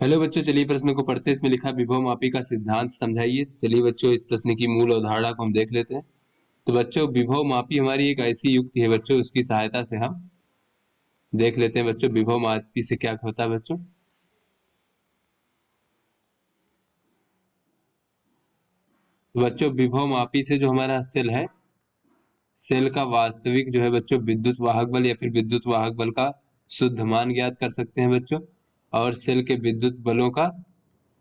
Hello बच्चों, चलिए प्रश्न को पढ़ते हैं। इसमें लिखा विभव मापी का सिद्धांत समझाइए। चलिए बच्चों, इस प्रश्न की मूल अवधारणा को हम देख लेते हैं। तो बच्चों, विभव मापी हमारी एक ऐसी युक्ति है बच्चों, उसकी सहायता से हम देख लेते हैं बच्चों विभव मापी से क्या होता है बच्चों। तो बच्चों, विभव मापी से जो हमारा सेल है, सेल का वास्तविक जो है बच्चों विद्युत वाहक बल या फिर विद्युत वाहक बल का शुद्ध मान ज्ञात कर सकते हैं बच्चों। और सेल के विद्युत बलों का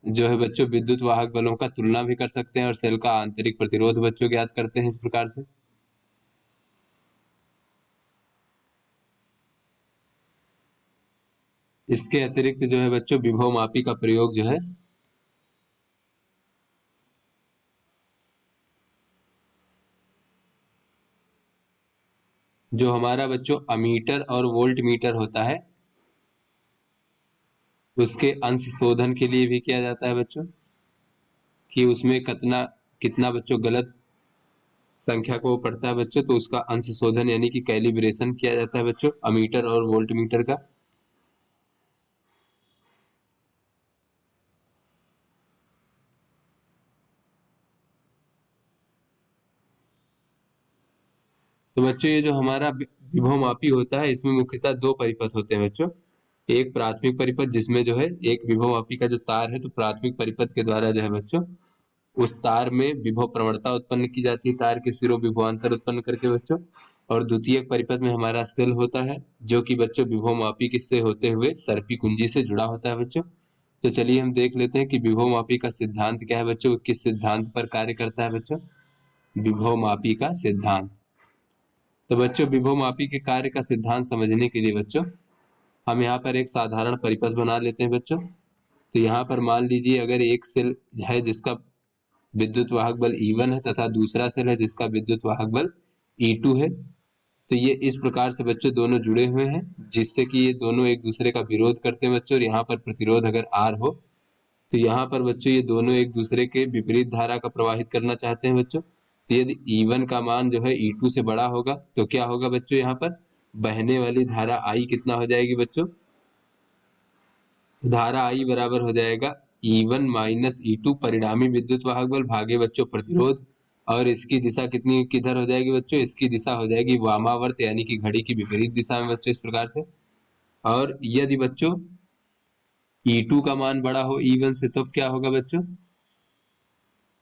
जो है बच्चों विद्युत वाहक बलों का तुलना भी कर सकते हैं और सेल का आंतरिक प्रतिरोध बच्चों ज्ञात करते हैं इस प्रकार से। इसके अतिरिक्त जो है बच्चों विभव मापी का प्रयोग जो है जो हमारा बच्चों अमीटर और वोल्ट मीटर होता है, उसके अंश शोधन के लिए भी किया जाता है बच्चों, कि उसमें कितना कितना बच्चों गलत संख्या को पढ़ता है बच्चों, तो उसका अंश शोधन यानी कि कैलिब्रेशन किया जाता है बच्चों अमीटर और वोल्ट मीटर का। तो बच्चों, ये जो हमारा विभव मापी होता है, इसमें मुख्यतः दो परिपथ होते हैं बच्चों। एक प्राथमिक परिपथ, जिसमें जो है एक विभव मापी का जो तार है, तो प्राथमिक परिपथ के द्वारा जो है बच्चों उस तार में विभव प्रवणता उत्पन्न की जाती है, तार के सिरों विभवांतर उत्पन्न करके बच्चों। और द्वितीय परिपथ में हमारा सेल होता है, जो कि बच्चों विभव मापी किससे होते हुए सर्पी कुंजी से जुड़ा होता है बच्चों। तो चलिए हम देख लेते हैं कि विभव मापी का सिद्धांत क्या है बच्चों, किस सिद्धांत पर कार्य करता है बच्चों। विभव मापी का सिद्धांत। तो बच्चों, विभव मापी के कार्य का सिद्धांत समझने के लिए बच्चों हम यहाँ पर एक साधारण परिपथ बना लेते हैं बच्चों। तो यहाँ पर मान लीजिए अगर एक सेल है जिसका विद्युत वाहक बल E1 है तथा दूसरा सेल है जिसका विद्युत वाहक बल E2 है। तो ये इस प्रकार से बच्चों दोनों जुड़े हुए हैं, जिससे कि ये दोनों एक दूसरे का विरोध करते हैं बच्चों। और यहाँ पर प्रतिरोध अगर R हो, तो यहाँ पर बच्चों ये दोनों एक दूसरे के विपरीत धारा का प्रवाहित करना चाहते हैं बच्चों। तो यदि E1 का मान जो है E2 से बड़ा होगा, तो क्या होगा बच्चों, यहाँ पर बहने वाली धारा I कितना हो जाएगी बच्चों। धारा I बराबर हो जाएगा E1 माइनस E2 परिणामी विद्युत वाहक बल भागे बच्चों प्रतिरोध। और इसकी दिशा कितनी किधर हो जाएगी बच्चों, इसकी दिशा हो जाएगी वामावर्त यानी कि घड़ी की विपरीत दिशा में बच्चों, इस प्रकार से। और यदि बच्चों E2 का मान बड़ा हो E1 से, तो क्या होगा बच्चों,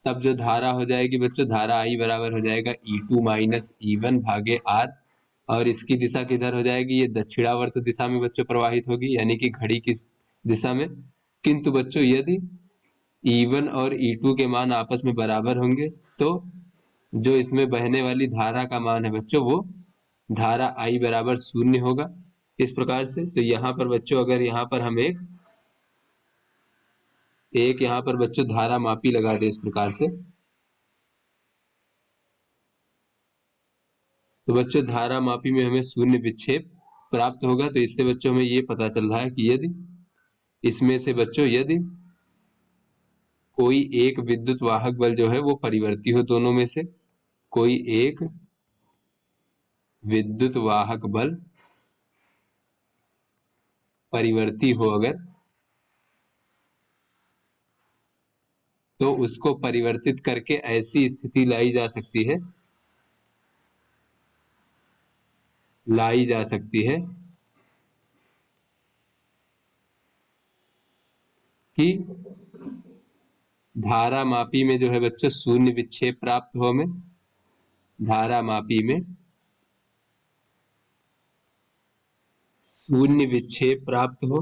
तब जो धारा हो जाएगी बच्चों, धारा I बराबर हो जाएगा E2 माइनस E1 भागे R। और इसकी दिशा किधर हो जाएगी, ये दक्षिणावर्त दिशा में बच्चों प्रवाहित होगी, यानी कि घड़ी की दिशा में। किंतु बच्चों यदि E1 और E2 के मान आपस में बराबर होंगे, तो जो इसमें बहने वाली धारा का मान है बच्चों, वो धारा I बराबर 0 होगा, इस प्रकार से। तो यहाँ पर बच्चों अगर यहाँ पर हम एक यहाँ पर बच्चों धारा मापी लगा दे इस प्रकार से, तो बच्चों धारा मापी में हमें शून्य विक्षेप प्राप्त होगा। तो इससे बच्चों हमें ये पता चल रहा है कि यदि इसमें से बच्चों यदि कोई एक विद्युत वाहक बल जो है वो परिवर्ती हो, दोनों में से कोई एक विद्युत वाहक बल परिवर्ती हो अगर, तो उसको परिवर्तित करके ऐसी स्थिति लाई जा सकती है कि धारा मापी में जो है बच्चों शून्य विक्षेप प्राप्त हो हमें। धारा मापी में शून्य विक्षेप प्राप्त हो,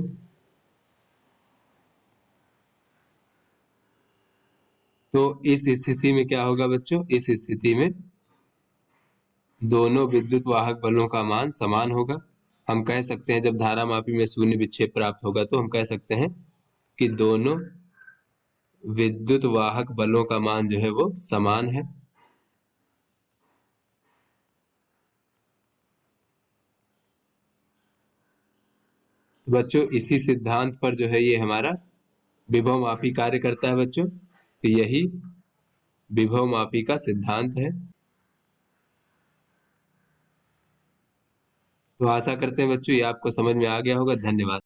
तो इस स्थिति में क्या होगा बच्चों, इस स्थिति में दोनों विद्युत वाहक बलों का मान समान होगा। हम कह सकते हैं जब धारा मापी में शून्य विक्षेप प्राप्त होगा, तो हम कह सकते हैं कि दोनों विद्युत वाहक बलों का मान जो है वो समान है। बच्चों इसी सिद्धांत पर जो है ये हमारा विभव मापी कार्य करता है बच्चों। तो यही विभव मापी का सिद्धांत है। तो आशा करते हैं बच्चों ये आपको समझ में आ गया होगा। धन्यवाद।